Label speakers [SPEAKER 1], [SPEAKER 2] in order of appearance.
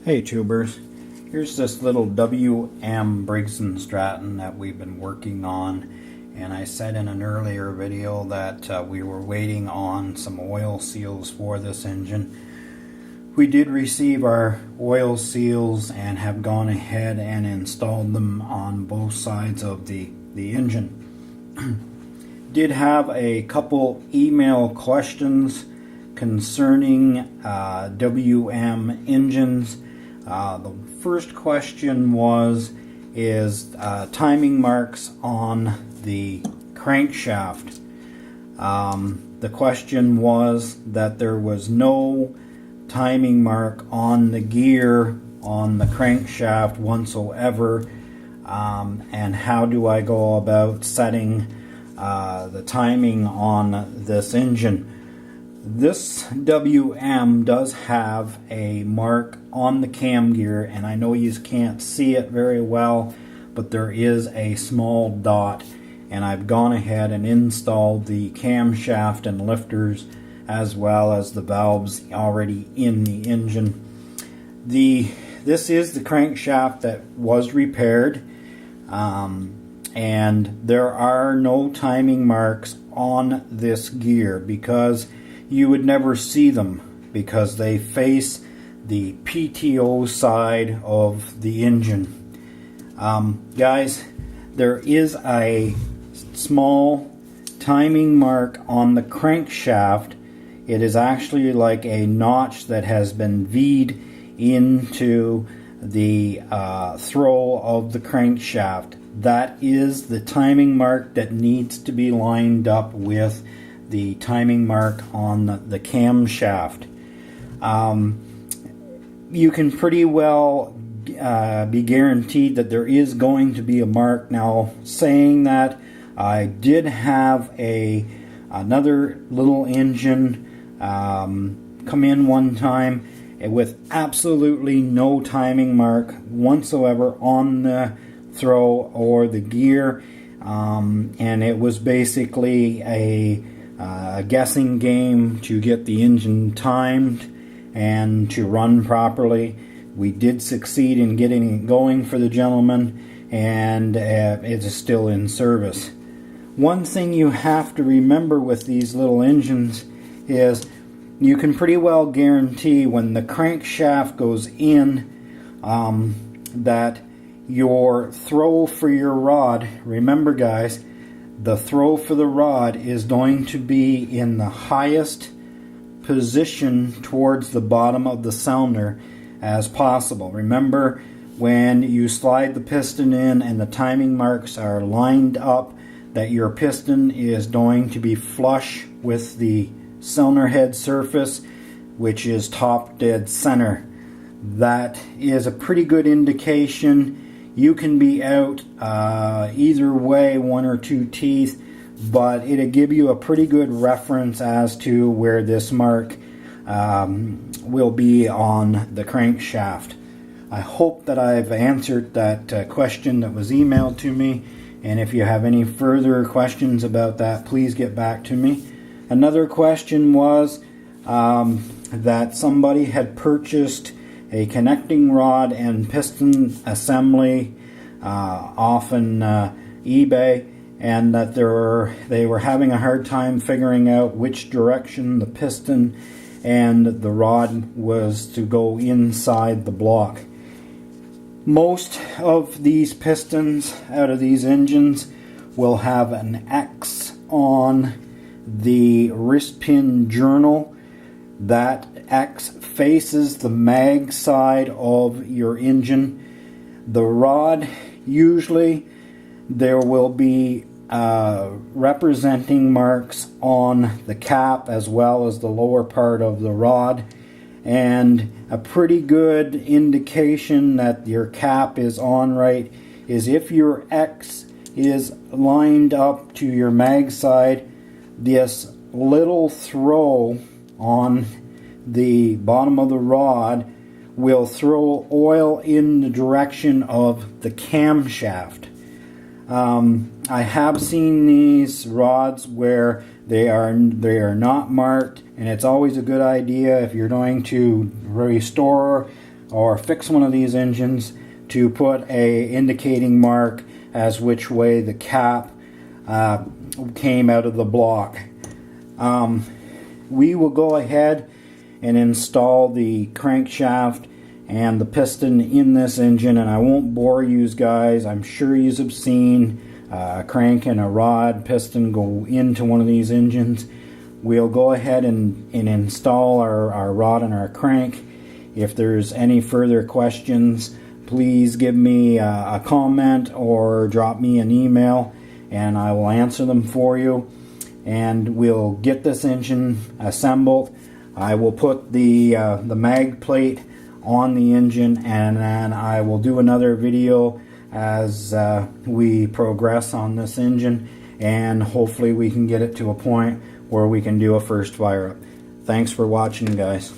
[SPEAKER 1] Hey tubers, here's this little WM Briggs & Stratton that we've been working on, and I said in an earlier video that we were waiting on some oil seals for this engine. We did receive our oil seals and have gone ahead and installed them on both sides of the engine. Did have a couple email questions concerning WM engines. The first question is timing marks on the crankshaft. The question was that there was no timing mark on the gear on the crankshaft whatsoever, and how do I go about setting the timing on this engine. This WM does have a mark on the cam gear, and I know you can't see it very well, but there is a small dot, and I've gone ahead and installed the camshaft and lifters as well as the valves already in the engine. This is the crankshaft that was repaired, and there are no timing marks on this gear because you would never see them because they face the PTO side of the engine. Guys, there is a small timing mark on the crankshaft. It is actually like a notch that has been V'd into the throw of the crankshaft. That is the timing mark that needs to be lined up with the timing mark on the camshaft. You can pretty well be guaranteed that there is going to be a mark. Now, saying that, I did have another little engine come in one time with absolutely no timing mark whatsoever on the throw or the gear, and it was basically a guessing game to get the engine timed and to run properly. We did succeed in getting it going for the gentleman, and it is still in service. One thing you have to remember with these little engines is you can pretty well guarantee when the crankshaft goes in that your throw for your rod, remember guys, the throw for the rod is going to be in the highest position towards the bottom of the cylinder as possible. Remember, when you slide the piston in and the timing marks are lined up, that your piston is going to be flush with the cylinder head surface, which is top dead center. That is a pretty good indication. You can be out either way, one or two teeth, but it'll give you a pretty good reference as to where this mark will be on the crankshaft. I hope that I've answered that question that was emailed to me, and if you have any further questions about that, please get back to me. Another question was that somebody had purchased a connecting rod and piston assembly off on eBay, and that they were having a hard time figuring out which direction the piston and the rod was to go inside the block. Most of these pistons out of these engines will have an X on the wrist pin journal. That X faces the mag side of your engine. The rod, usually there will be representing marks on the cap as well as the lower part of the rod, and a pretty good indication that your cap is on right is if your X is lined up to your mag side. This little throw on the bottom of the rod will throw oil in the direction of the camshaft. I have seen these rods where they are not marked, and it's always a good idea if you're going to restore or fix one of these engines to put a indicating mark as which way the cap came out of the block. We will go ahead and install the crankshaft and the piston in this engine, and I won't bore you guys. I'm sure you have seen a crank and a rod piston go into one of these engines. We'll go ahead and install our rod and our crank. If there's any further questions, please give me a comment or drop me an email, and I will answer them for you. And we'll get this engine assembled. I will put the mag plate on the engine, and then I will do another video as we progress on this engine, and hopefully we can get it to a point where we can do a first fire up. Thanks for watching, guys.